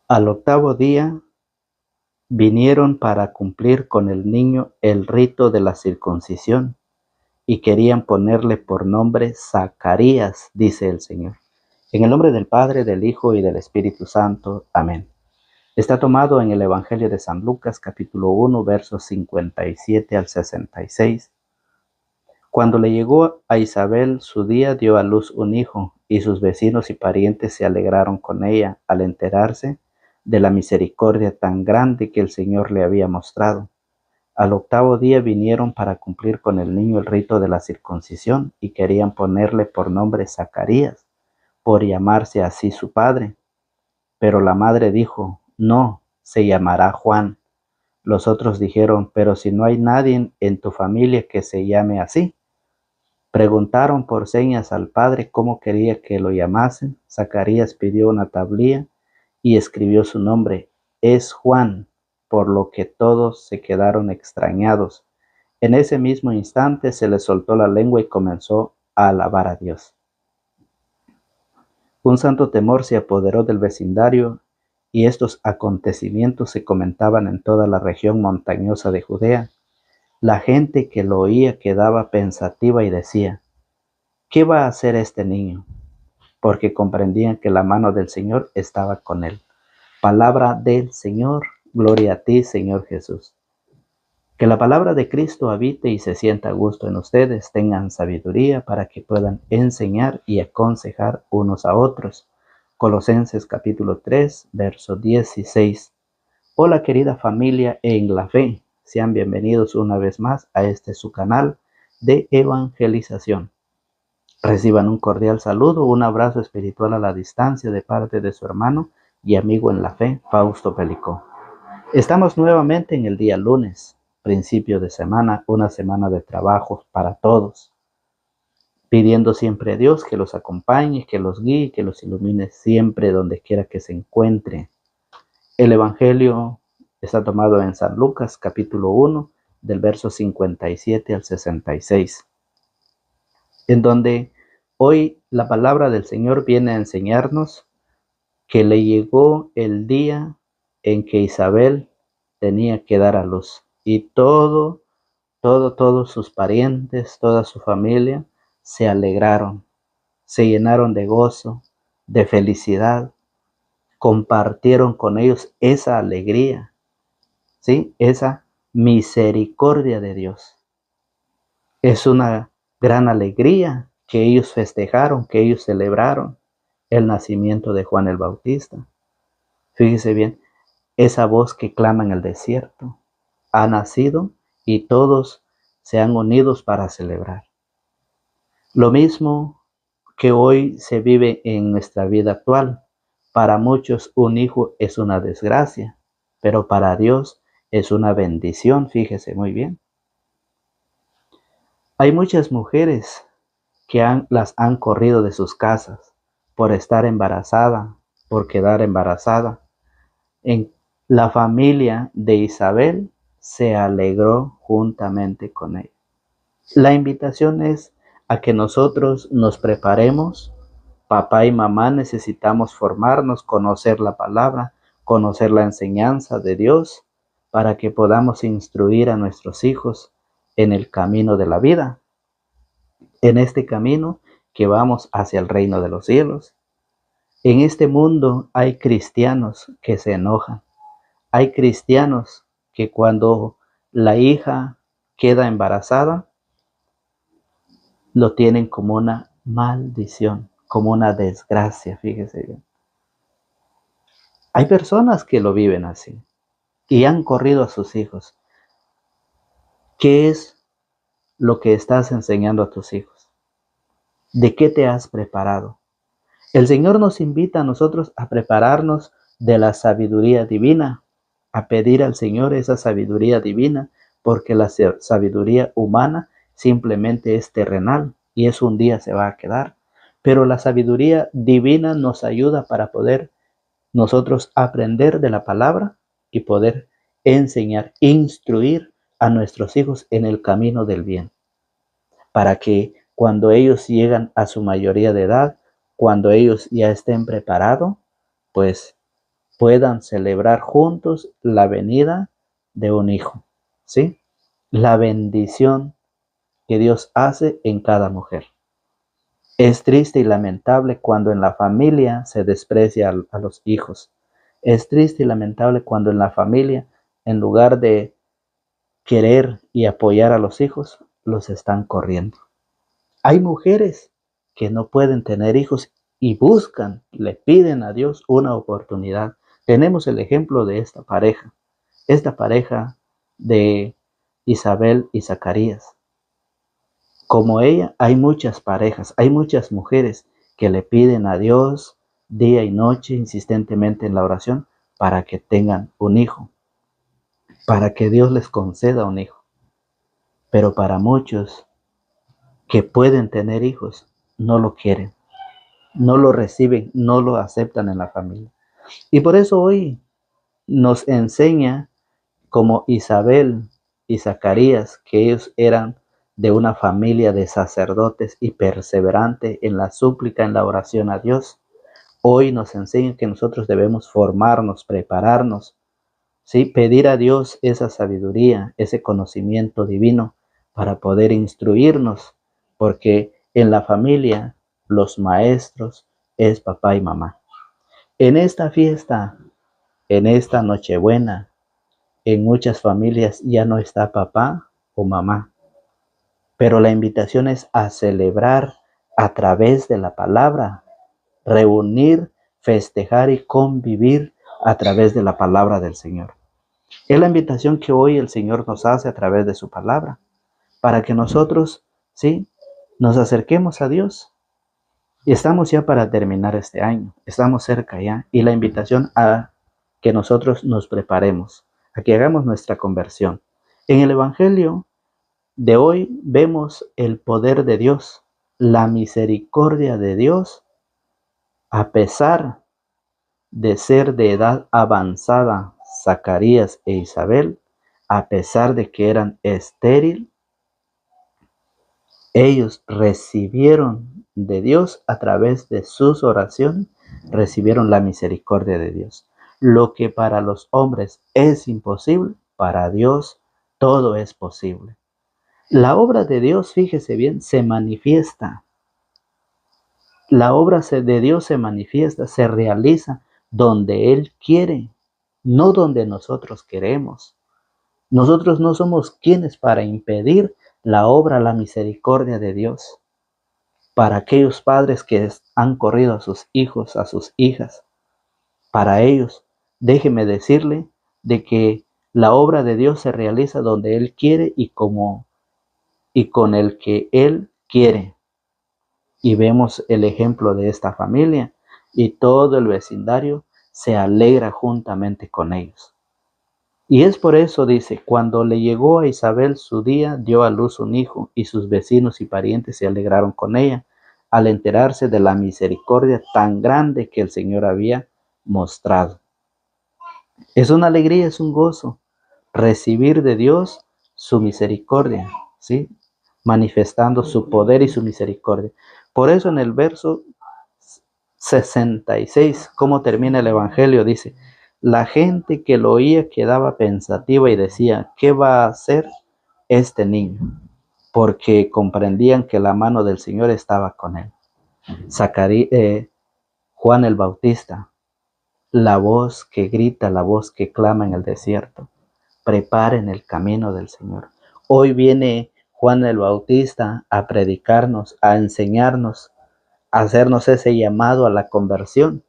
Al octavo día vinieron para cumplir con el niño el rito de la circuncisión y querían ponerle por nombre Zacarías, dice el Señor. En el nombre del Padre, del Hijo y del Espíritu Santo. Amén. Está tomado en el Evangelio de San Lucas, capítulo 1, versos 57 al 66. Cuando le llegó a Isabel su día, dio a luz un hijo, y sus vecinos y parientes se alegraron con ella al enterarse de la misericordia tan grande que el Señor le había mostrado. Al octavo día vinieron para cumplir con el niño el rito de la circuncisión y querían ponerle por nombre Zacarías, por llamarse así su padre. Pero la madre dijo: no, se llamará Juan. Los otros dijeron: pero si no hay nadie en tu familia que se llame así. Preguntaron por señas al padre cómo quería que lo llamasen. Zacarías pidió una tablilla y escribió su nombre: es Juan, por lo que todos se quedaron extrañados. En ese mismo instante se le soltó la lengua y comenzó a alabar a Dios. Un santo temor se apoderó del vecindario y estos acontecimientos se comentaban en toda la región montañosa de Judea. La gente que lo oía quedaba pensativa y decía: ¿qué va a hacer este niño? Porque comprendían que la mano del Señor estaba con él. Palabra del Señor. Gloria a ti, Señor Jesús. Que la palabra de Cristo habite y se sienta a gusto en ustedes. Tengan sabiduría para que puedan enseñar y aconsejar unos a otros. Colosenses capítulo 3, verso 16. Hola querida familia en la fe. Sean bienvenidos una vez más a este su canal de evangelización. Reciban un cordial saludo, un abrazo espiritual a la distancia de parte de su hermano y amigo en la fe, Fausto Pelicó. Estamos nuevamente en el día lunes, principio de semana, una semana de trabajo para todos, pidiendo siempre a Dios que los acompañe, que los guíe, que los ilumine siempre donde quiera que se encuentre. El Evangelio está tomado en San Lucas, capítulo 1, del verso 57 al 66, en donde hoy la palabra del Señor viene a enseñarnos que le llegó el día en que Isabel tenía que dar a luz. Y todos sus parientes, toda su familia se alegraron, se llenaron de gozo, de felicidad, compartieron con ellos esa alegría, ¿sí? Esa misericordia de Dios. Es una gran alegría que ellos festejaron, que ellos celebraron el nacimiento de Juan el Bautista. Fíjese bien, esa voz que clama en el desierto ha nacido y todos se han unido para celebrar. Lo mismo que hoy se vive en nuestra vida actual. Para muchos un hijo es una desgracia, pero para Dios es una bendición, fíjese muy bien. Hay muchas mujeres que las han corrido de sus casas por estar embarazada, por quedar embarazada. En la familia de Isabel se alegró juntamente con ella. La invitación es a que nosotros nos preparemos. Papá y mamá necesitamos formarnos, conocer la palabra, conocer la enseñanza de Dios, para que podamos instruir a nuestros hijos en el camino de la vida, en este camino que vamos hacia el reino de los cielos. En este mundo hay cristianos que se enojan. Hay cristianos que cuando la hija queda embarazada, lo tienen como una maldición, como una desgracia, fíjese bien. Hay personas que lo viven así y han corrido a sus hijos. ¿Qué es lo que estás enseñando a tus hijos? ¿De qué te has preparado? El Señor nos invita a nosotros a prepararnos de la sabiduría divina, a pedir al Señor esa sabiduría divina, porque la sabiduría humana simplemente es terrenal y eso un día se va a quedar. Pero la sabiduría divina nos ayuda para poder nosotros aprender de la palabra y poder enseñar, instruir a nuestros hijos en el camino del bien, para que cuando ellos llegan a su mayoría de edad, cuando ellos ya estén preparados, pues puedan celebrar juntos la venida de un hijo, ¿sí? La bendición que Dios hace en cada mujer. Es triste y lamentable cuando en la familia se desprecia a los hijos. Es triste y lamentable cuando en la familia, en lugar de querer y apoyar a los hijos, los están corriendo. Hay mujeres que no pueden tener hijos y buscan, le piden a Dios una oportunidad. Tenemos el ejemplo de esta pareja de Isabel y Zacarías. Como ella, hay muchas parejas, hay muchas mujeres que le piden a Dios día y noche insistentemente en la oración para que tengan un hijo, para que Dios les conceda un hijo. Pero para muchos que pueden tener hijos, no lo quieren, no lo reciben, no lo aceptan en la familia. Y por eso hoy nos enseña como Isabel y Zacarías, que ellos eran de una familia de sacerdotes y perseverante en la súplica, en la oración a Dios. Hoy nos enseña que nosotros debemos formarnos, prepararnos, ¿sí? Pedir a Dios esa sabiduría, ese conocimiento divino para poder instruirnos, porque en la familia los maestros es papá y mamá. En esta fiesta, en esta Nochebuena, en muchas familias ya no está papá o mamá, pero la invitación es a celebrar a través de la palabra, reunir, festejar y convivir a través de la palabra del Señor. Es la invitación que hoy el Señor nos hace a través de su palabra, para que nosotros, sí, nos acerquemos a Dios. Y estamos ya para terminar este año, estamos cerca ya, y la invitación a que nosotros nos preparemos, a que hagamos nuestra conversión. En el Evangelio de hoy vemos el poder de Dios, la misericordia de Dios, a pesar de ser de edad avanzada Zacarías e Isabel, a pesar de que eran estéril, ellos recibieron de Dios a través de sus oraciones, recibieron la misericordia de Dios. Lo que para los hombres es imposible, para Dios todo es posible. La obra de Dios, fíjese bien, se manifiesta. La obra de Dios se manifiesta, se realiza donde Él quiere, no donde nosotros queremos. Nosotros no somos quienes para impedir la obra, la misericordia de Dios. Para aquellos padres que han corrido a sus hijos, a sus hijas, para ellos, déjeme decirle de que la obra de Dios se realiza donde Él quiere y con el que Él quiere. Y vemos el ejemplo de esta familia y todo el vecindario se alegra juntamente con ellos. Y es por eso, dice, cuando le llegó a Isabel su día, dio a luz un hijo, y sus vecinos y parientes se alegraron con ella, al enterarse de la misericordia tan grande que el Señor había mostrado. Es una alegría, es un gozo, recibir de Dios su misericordia, ¿sí? Manifestando su poder y su misericordia. Por eso en el verso 66, ¿cómo termina el Evangelio? Dice, la gente que lo oía quedaba pensativa y decía, ¿qué va a hacer este niño? Porque comprendían que la mano del Señor estaba con él. Juan el Bautista, la voz que grita, la voz que clama en el desierto, preparen el camino del Señor. Hoy viene Juan el Bautista a predicarnos, a enseñarnos, a hacernos ese llamado a la conversión,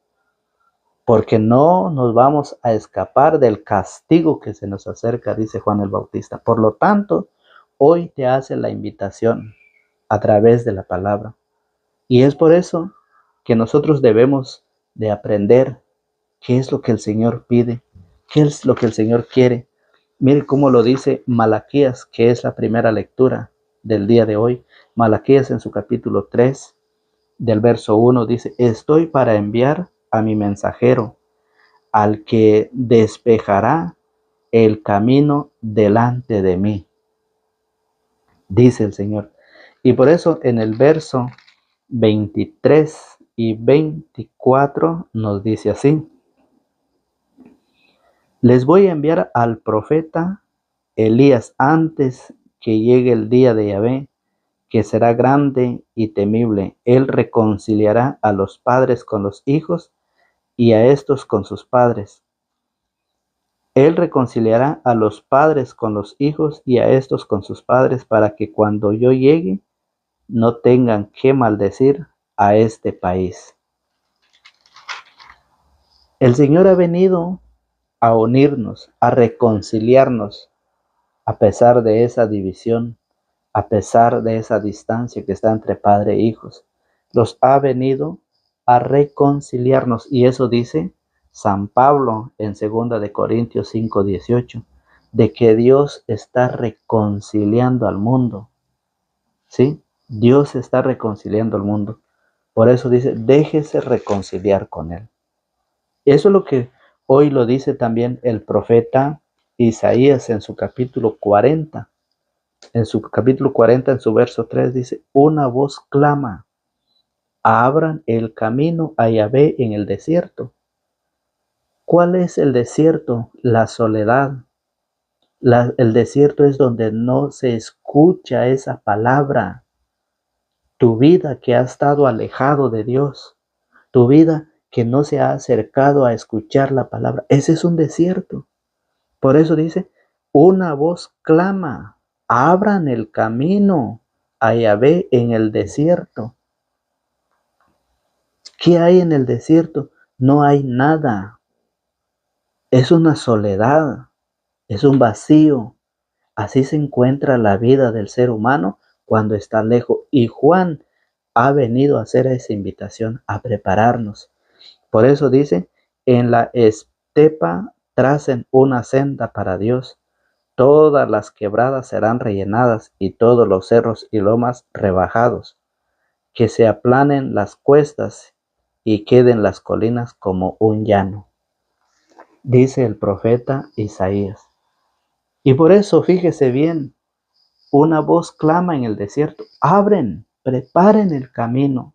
porque no nos vamos a escapar del castigo que se nos acerca, dice Juan el Bautista. Por lo tanto, hoy te hace la invitación a través de la palabra. Y es por eso que nosotros debemos de aprender qué es lo que el Señor pide, qué es lo que el Señor quiere. Mire cómo lo dice Malaquías, que es la primera lectura del día de hoy. Malaquías en su capítulo 3, del verso 1, dice, estoy para enviar a mi mensajero, al que despejará el camino delante de mí, dice el Señor. Y por eso en el verso 23 y 24 nos dice así, Les voy a enviar al profeta Elías antes que llegue el día de Yahvé, que será grande y temible. Él reconciliará a los padres con los hijos y a estos con sus padres. Él reconciliará a los padres con los hijos y a estos con sus padres, para que cuando yo llegue no tengan que maldecir a este país. El Señor ha venido a unirnos, a reconciliarnos, a pesar de esa división, a pesar de esa distancia que está entre padre e hijos. Los ha venido a reconciliarnos, y eso dice San Pablo en 2 de Corintios 5:18, de que Dios está reconciliando al mundo. ¿Sí? Dios está reconciliando al mundo. Por eso dice, déjese reconciliar con Él. Eso es lo que hoy lo dice también el profeta Isaías en su capítulo 40. En su capítulo 40, en su verso 3, dice, una voz clama, abran el camino a Yahvé en el desierto. ¿Cuál es el desierto? La soledad. El desierto es donde no se escucha esa palabra. Tu vida que ha estado alejado de Dios, tu vida que no se ha acercado a escuchar la palabra, ese es un desierto. Por eso dice, una voz clama, abran el camino a Yahvé en el desierto. ¿Qué hay en el desierto? No hay nada. Es una soledad, es un vacío. Así se encuentra la vida del ser humano cuando está lejos. Y Juan ha venido a hacer esa invitación, a prepararnos. Por eso dice, en la estepa tracen una senda para Dios. Todas las quebradas serán rellenadas y todos los cerros y lomas rebajados. Que se aplanen las cuestas y queden las colinas como un llano, dice el profeta Isaías. Y por eso, fíjese bien, una voz clama en el desierto, abren, preparen el camino,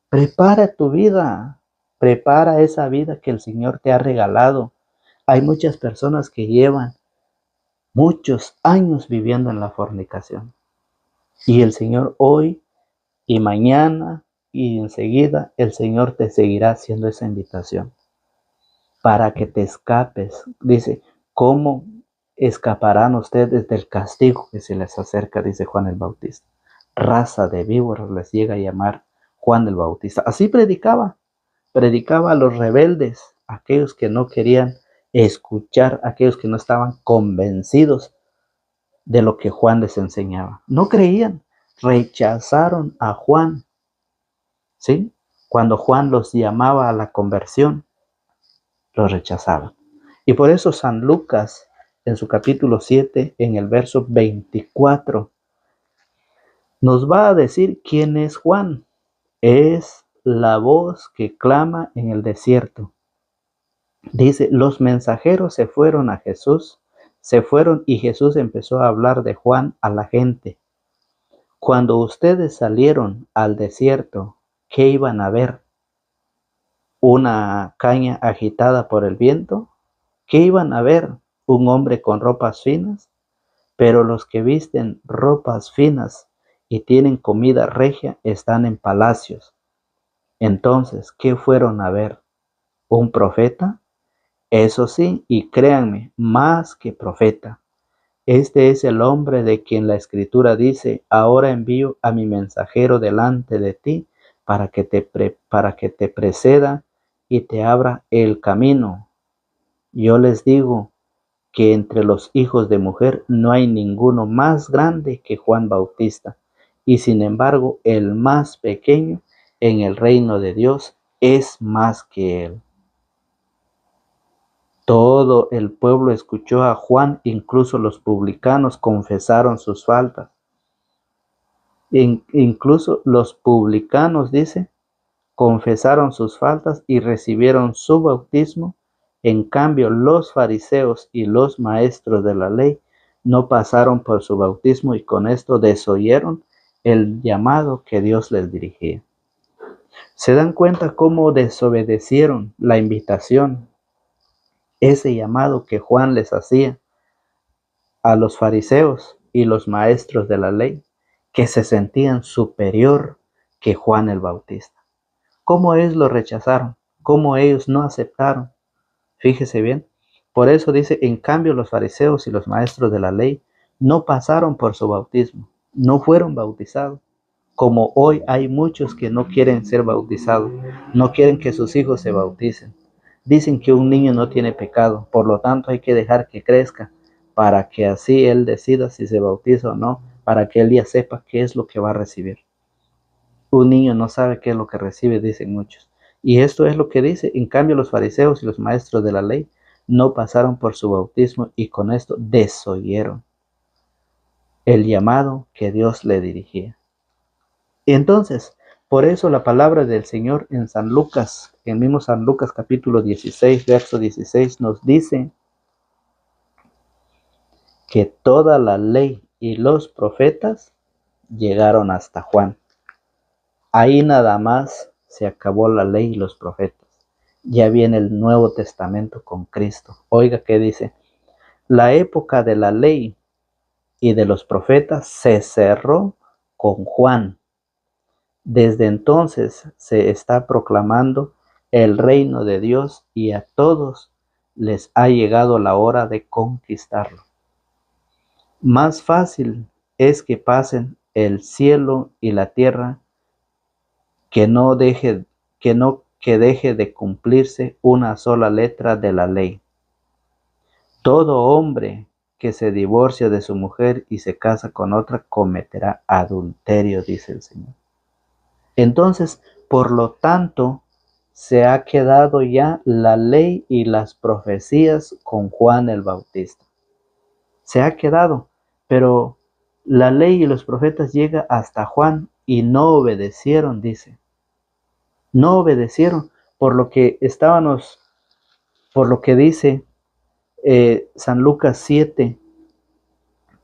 prepara tu vida, prepara esa vida que el Señor te ha regalado. Hay muchas personas que llevan muchos años viviendo en la fornicación, y el Señor hoy y mañana y enseguida el Señor te seguirá haciendo esa invitación para que te escapes. Dice, ¿cómo escaparán ustedes del castigo que se les acerca? Dice Juan el Bautista. Raza de víboras les llega a llamar Juan el Bautista. Así predicaba a los rebeldes, aquellos que no querían escuchar, aquellos que no estaban convencidos de lo que Juan les enseñaba. No creían, rechazaron a Juan. ¿Sí? Cuando Juan los llamaba a la conversión, los rechazaban. Y por eso San Lucas, en su capítulo 7, en el verso 24, nos va a decir quién es Juan. Es la voz que clama en el desierto. Dice, los mensajeros se fueron a Jesús, se fueron y Jesús empezó a hablar de Juan a la gente. Cuando ustedes salieron al desierto, ¿qué iban a ver? ¿Una caña agitada por el viento? ¿Qué iban a ver? ¿Un hombre con ropas finas? Pero los que visten ropas finas y tienen comida regia están en palacios. Entonces, ¿qué fueron a ver? ¿Un profeta? Eso sí, y créanme, más que profeta. Este es el hombre de quien la Escritura dice, ahora envío a mi mensajero delante de ti para que te preceda y te abra el camino. Yo les digo que entre los hijos de mujer no hay ninguno más grande que Juan Bautista, y sin embargo el más pequeño en el reino de Dios es más que él. Todo el pueblo escuchó a Juan, incluso los publicanos confesaron sus faltas. Incluso los publicanos, dice, confesaron sus faltas y recibieron su bautismo. En cambio, los fariseos y los maestros de la ley no pasaron por su bautismo y con esto desoyeron el llamado que Dios les dirigía. ¿Se dan cuenta cómo desobedecieron la invitación? ese llamado que Juan les hacía a los fariseos y los maestros de la ley, que se sentían superior que Juan el Bautista. ¿Cómo ellos lo rechazaron? ¿Cómo ellos no aceptaron? Fíjese bien. Por eso dice, en cambio los fariseos y los maestros de la ley no pasaron por su bautismo, no fueron bautizados. Como hoy hay muchos que no quieren ser bautizados, no quieren que sus hijos se bauticen. Dicen que un niño no tiene pecado, por lo tanto hay que dejar que crezca para que así él decida si se bautiza o no, para que él ya sepa qué es lo que va a recibir. Un niño no sabe qué es lo que recibe, dicen muchos. Y esto es lo que dice. En cambio, los fariseos y los maestros de la ley no pasaron por su bautismo y con esto desoyeron el llamado que Dios le dirigía. Y entonces, por eso la palabra del Señor en San Lucas, en mismo San Lucas capítulo 16, verso 16, nos dice que toda la ley y los profetas llegaron hasta Juan. Ahí nada más se acabó la ley y los profetas. Ya viene el Nuevo Testamento con Cristo. Oiga qué dice. La época de la ley y de los profetas se cerró con Juan. Desde entonces se está proclamando el reino de Dios y a todos les ha llegado la hora de conquistarlo. Más fácil es que pasen el cielo y la tierra que deje de cumplirse una sola letra de la ley. Todo hombre que se divorcia de su mujer y se casa con otra cometerá adulterio, dice el Señor. Entonces, por lo tanto, se ha quedado ya la ley y las profecías con Juan el Bautista. Se ha quedado, pero la ley y los profetas llega hasta Juan y no obedecieron, dice. No obedecieron, por lo que dice San Lucas 7.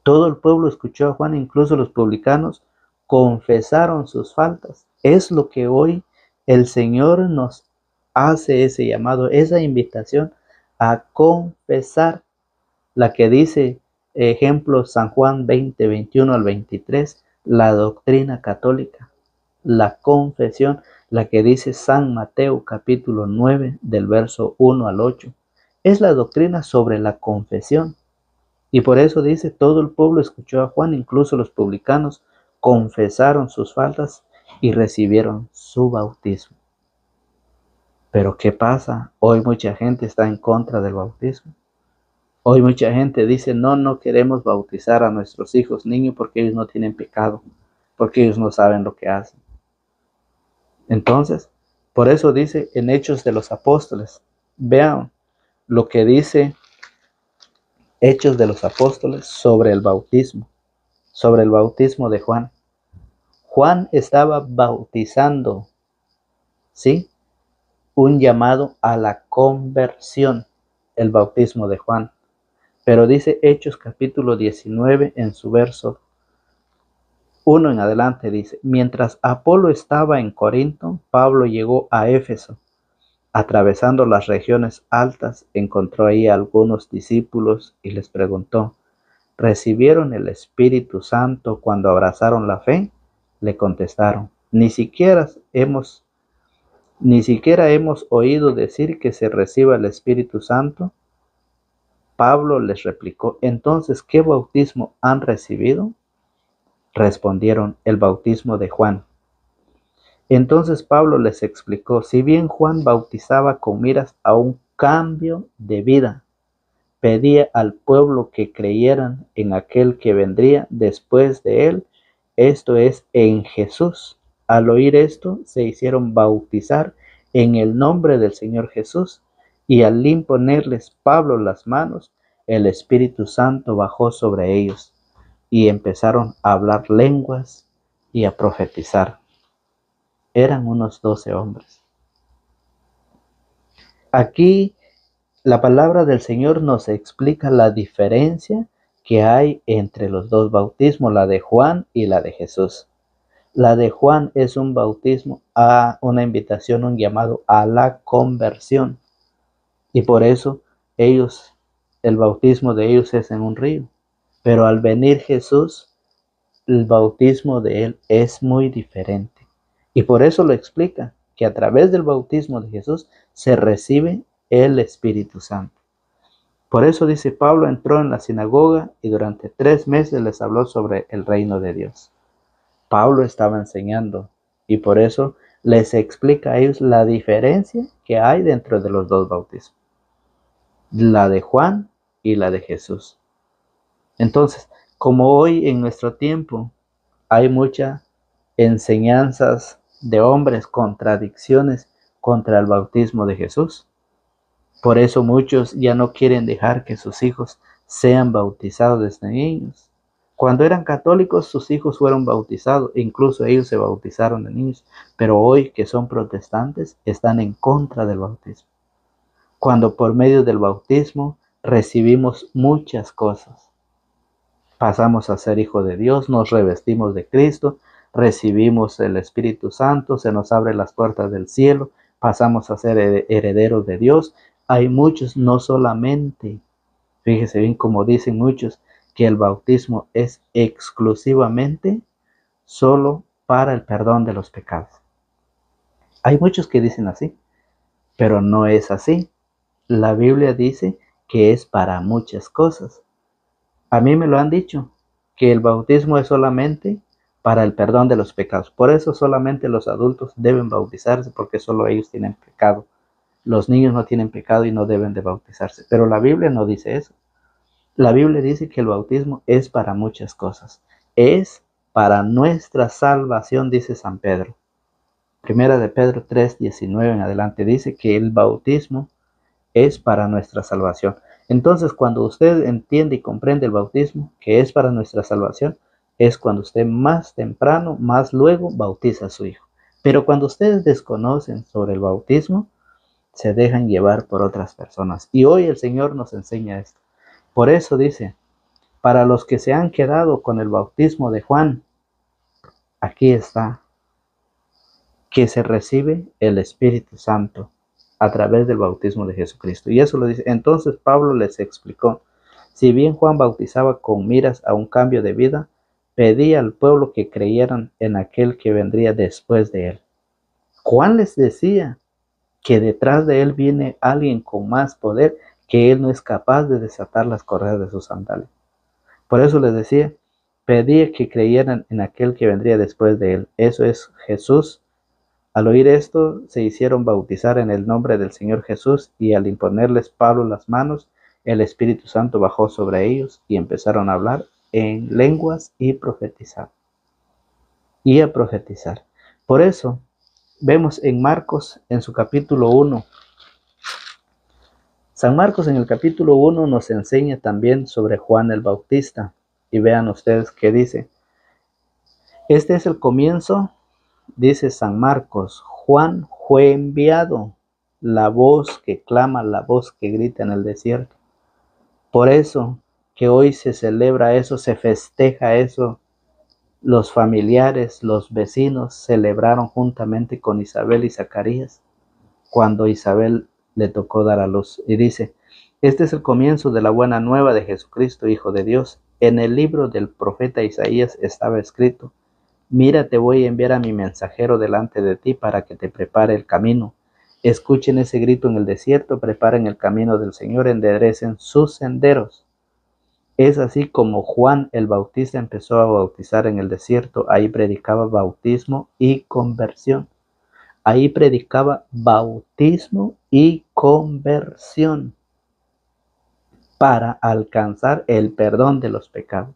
Todo el pueblo escuchó a Juan, incluso los publicanos confesaron sus faltas. Es lo que hoy el Señor nos hace, ese llamado, esa invitación a confesar, la que dice, ejemplo, San Juan 20, 21 al 23, la doctrina católica, la confesión, la que dice San Mateo capítulo 9 del verso 1 al 8. Es la doctrina sobre la confesión. Y por eso dice, todo el pueblo escuchó a Juan, incluso los publicanos confesaron sus faltas y recibieron su bautismo. Pero ¿qué pasa? Hoy mucha gente está en contra del bautismo. Hoy mucha gente dice, no queremos bautizar a nuestros hijos niños porque ellos no tienen pecado, porque ellos no saben lo que hacen. Entonces, por eso dice en Hechos de los Apóstoles, vean lo que dice Hechos de los Apóstoles sobre el bautismo de Juan. Juan estaba bautizando, ¿sí? Un llamado a la conversión, el bautismo de Juan. Pero dice Hechos capítulo 19 en su verso 1 en adelante, dice, mientras Apolo estaba en Corinto, Pablo llegó a Éfeso. Atravesando las regiones altas, encontró ahí a algunos discípulos y les preguntó, ¿recibieron el Espíritu Santo cuando abrazaron la fe? Le contestaron, ni siquiera hemos oído decir que se reciba el Espíritu Santo. Pablo les replicó, entonces, ¿qué bautismo han recibido? Respondieron, el bautismo de Juan. Entonces Pablo les explicó, si bien Juan bautizaba con miras a un cambio de vida, pedía al pueblo que creyeran en aquel que vendría después de él, esto es, en Jesús. Al oír esto, se hicieron bautizar en el nombre del Señor Jesús, y al imponerles Pablo las manos, el Espíritu Santo bajó sobre ellos, y empezaron a hablar lenguas y a profetizar. Eran unos 12 hombres. Aquí la palabra del Señor nos explica la diferencia que hay entre los dos bautismos, la de Juan y la de Jesús. La de Juan es un bautismo, a una invitación, un llamado a la conversión. Y por eso ellos, el bautismo de ellos es en un río. Pero al venir Jesús, el bautismo de él es muy diferente. Y por eso lo explica, que a través del bautismo de Jesús se recibe el Espíritu Santo. Por eso dice Pablo entró en la sinagoga y durante 3 meses les habló sobre el reino de Dios. Pablo estaba enseñando y por eso les explica a ellos la diferencia que hay dentro de los dos bautismos, la de Juan y la de Jesús. Entonces, como hoy en nuestro tiempo hay muchas enseñanzas de hombres, contradicciones contra el bautismo de Jesús, por eso muchos ya no quieren dejar que sus hijos sean bautizados desde niños. Cuando eran católicos, sus hijos fueron bautizados, incluso ellos se bautizaron de niños, pero hoy que son protestantes están en contra del bautismo. Cuando por medio del bautismo recibimos muchas cosas. Pasamos a ser hijos de Dios, nos revestimos de Cristo, recibimos el Espíritu Santo, se nos abren las puertas del cielo, pasamos a ser herederos de Dios. Hay muchos, no solamente, fíjese bien como dicen muchos, que el bautismo es exclusivamente solo para el perdón de los pecados. Hay muchos que dicen así, pero no es así. La Biblia dice que es para muchas cosas. A mí me lo han dicho, que el bautismo es solamente para el perdón de los pecados. Por eso solamente los adultos deben bautizarse, porque solo ellos tienen pecado. Los niños no tienen pecado y no deben de bautizarse. Pero la Biblia no dice eso. La Biblia dice que el bautismo es para muchas cosas. Es para nuestra salvación, dice San Pedro. Primera de Pedro 3:19 en adelante dice que el bautismo es para nuestra salvación. Entonces, cuando usted entiende y comprende el bautismo, que es para nuestra salvación, es cuando usted más temprano, más luego, bautiza a su hijo. Pero cuando ustedes desconocen sobre el bautismo, se dejan llevar por otras personas. Y hoy el Señor nos enseña esto. Por eso dice, para los que se han quedado con el bautismo de Juan, aquí está, que se recibe el Espíritu Santo a través del bautismo de Jesucristo. Y eso lo dice. Entonces Pablo les explicó, si bien Juan bautizaba con miras a un cambio de vida, pedía al pueblo que creyeran en aquel que vendría después de él. Juan les decía que detrás de él viene alguien con más poder, que él no es capaz de desatar las correas de sus sandalias. Por eso les decía, pedía que creyeran en aquel que vendría después de él. Eso es Jesús. Al oír esto, se hicieron bautizar en el nombre del Señor Jesús, y al imponerles Pablo las manos, el Espíritu Santo bajó sobre ellos y empezaron a hablar en lenguas y profetizar. Y a profetizar. Por eso, vemos en Marcos, en su capítulo 1, San Marcos en el capítulo 1 nos enseña también sobre Juan el Bautista. Y vean ustedes qué dice. Este es el comienzo, dice San Marcos. Juan fue enviado, la voz que clama, la voz que grita en el desierto. Por eso que hoy se celebra eso, se festeja eso. Los familiares, los vecinos celebraron juntamente con Isabel y Zacarías cuando Isabel le tocó dar a luz. Y dice, este es el comienzo de la buena nueva de Jesucristo, Hijo de Dios. En el libro del profeta Isaías estaba escrito, mira, te voy a enviar a mi mensajero delante de ti para que te prepare el camino. Escuchen ese grito en el desierto, preparen el camino del Señor, enderecen sus senderos. Es así como Juan el Bautista empezó a bautizar en el desierto. Ahí predicaba bautismo y conversión. Ahí predicaba bautismo y conversión para alcanzar el perdón de los pecados.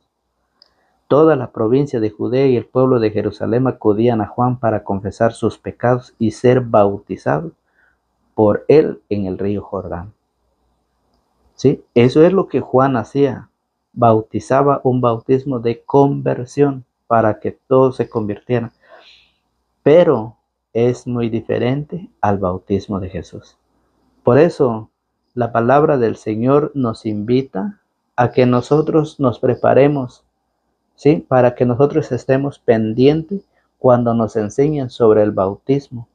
Toda la provincia de Judea y el pueblo de Jerusalén acudían a Juan para confesar sus pecados y ser bautizados por él en el río Jordán. ¿Sí? Eso es lo que Juan hacía. Bautizaba un bautismo de conversión para que todos se convirtieran. Pero es muy diferente al bautismo de Jesús. Por eso la palabra del Señor nos invita a que nosotros nos preparemos, ¿sí? Para que nosotros estemos pendientes cuando nos enseñan sobre el bautismo,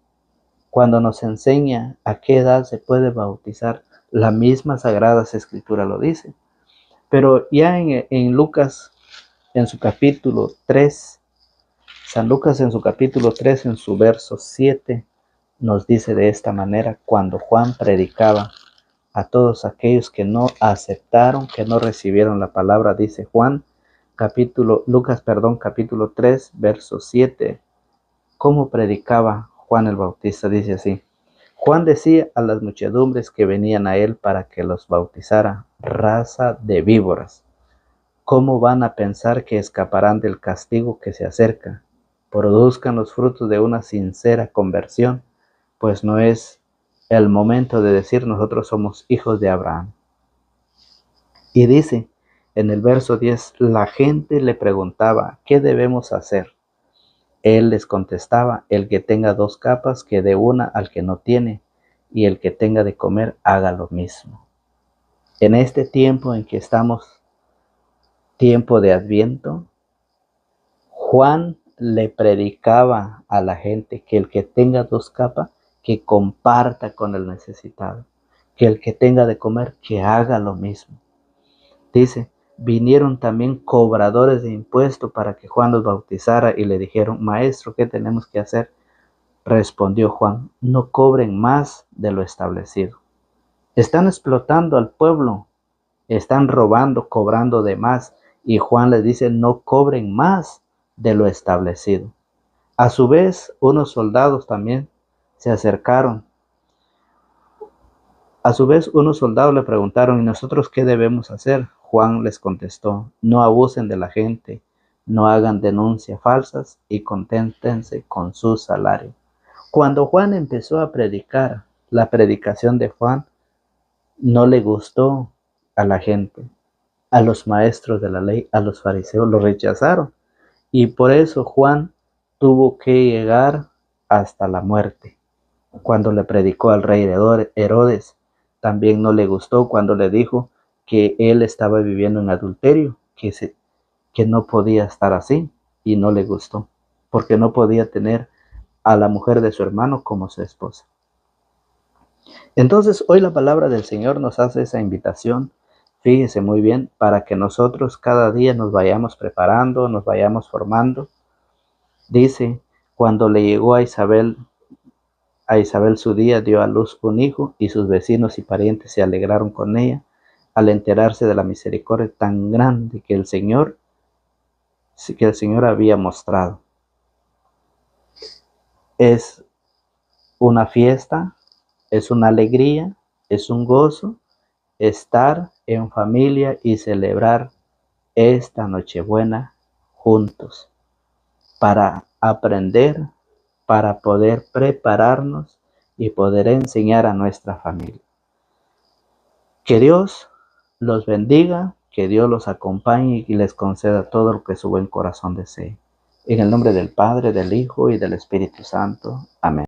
cuando nos enseña a qué edad se puede bautizar. La misma Sagradas Escritura lo dice. Pero ya en Lucas, en su capítulo 3, San Lucas en su capítulo 3, en su verso 7, nos dice de esta manera, cuando Juan predicaba a todos aquellos que no aceptaron, que no recibieron la palabra, dice Lucas, capítulo 3, verso 7. ¿Cómo predicaba Juan el Bautista? Dice así: Juan decía a las muchedumbres que venían a él para que los bautizara: raza de víboras, ¿cómo van a pensar que escaparán del castigo que se acerca? Produzcan los frutos de una sincera conversión, pues no es el momento de decir nosotros somos hijos de Abraham. Y dice en el verso 10, la gente le preguntaba, ¿qué debemos hacer? Él les contestaba, el que tenga 2 capas, que dé una al que no tiene, y el que tenga de comer, haga lo mismo. En este tiempo en que estamos, tiempo de Adviento, Juan le predicaba a la gente que el que tenga 2 capas, que comparta con el necesitado, que el que tenga de comer, que haga lo mismo. Dice, vinieron también cobradores de impuestos para que Juan los bautizara y le dijeron, maestro, ¿qué tenemos que hacer? Respondió Juan, no cobren más de lo establecido. Están explotando al pueblo, están robando, cobrando de más, y Juan les dice, no cobren más de lo establecido. A su vez, unos soldados también se acercaron. Le preguntaron, ¿y nosotros qué debemos hacer? Juan les contestó, no abusen de la gente, no hagan denuncias falsas y conténtense con su salario. Cuando Juan empezó a predicar, la predicación de Juan no le gustó a la gente, a los maestros de la ley, a los fariseos, lo rechazaron. Y por eso Juan tuvo que llegar hasta la muerte. Cuando le predicó al rey Herodes, también no le gustó cuando le dijo que él estaba viviendo en adulterio, que no podía estar así, y no le gustó, porque no podía tener a la mujer de su hermano como su esposa. Entonces, hoy la palabra del Señor nos hace esa invitación, fíjese muy bien, para que nosotros cada día nos vayamos preparando, nos vayamos formando. Dice, cuando le llegó a Isabel su día, dio a luz un hijo, y sus vecinos y parientes se alegraron con ella al enterarse de la misericordia tan grande que el Señor había mostrado. Es una fiesta, es una alegría, es un gozo estar en familia y celebrar esta Nochebuena juntos para aprender, para poder prepararnos y poder enseñar a nuestra familia. Que Dios los bendiga, que Dios los acompañe y les conceda todo lo que su buen corazón desee. En el nombre del Padre, del Hijo y del Espíritu Santo. Amén.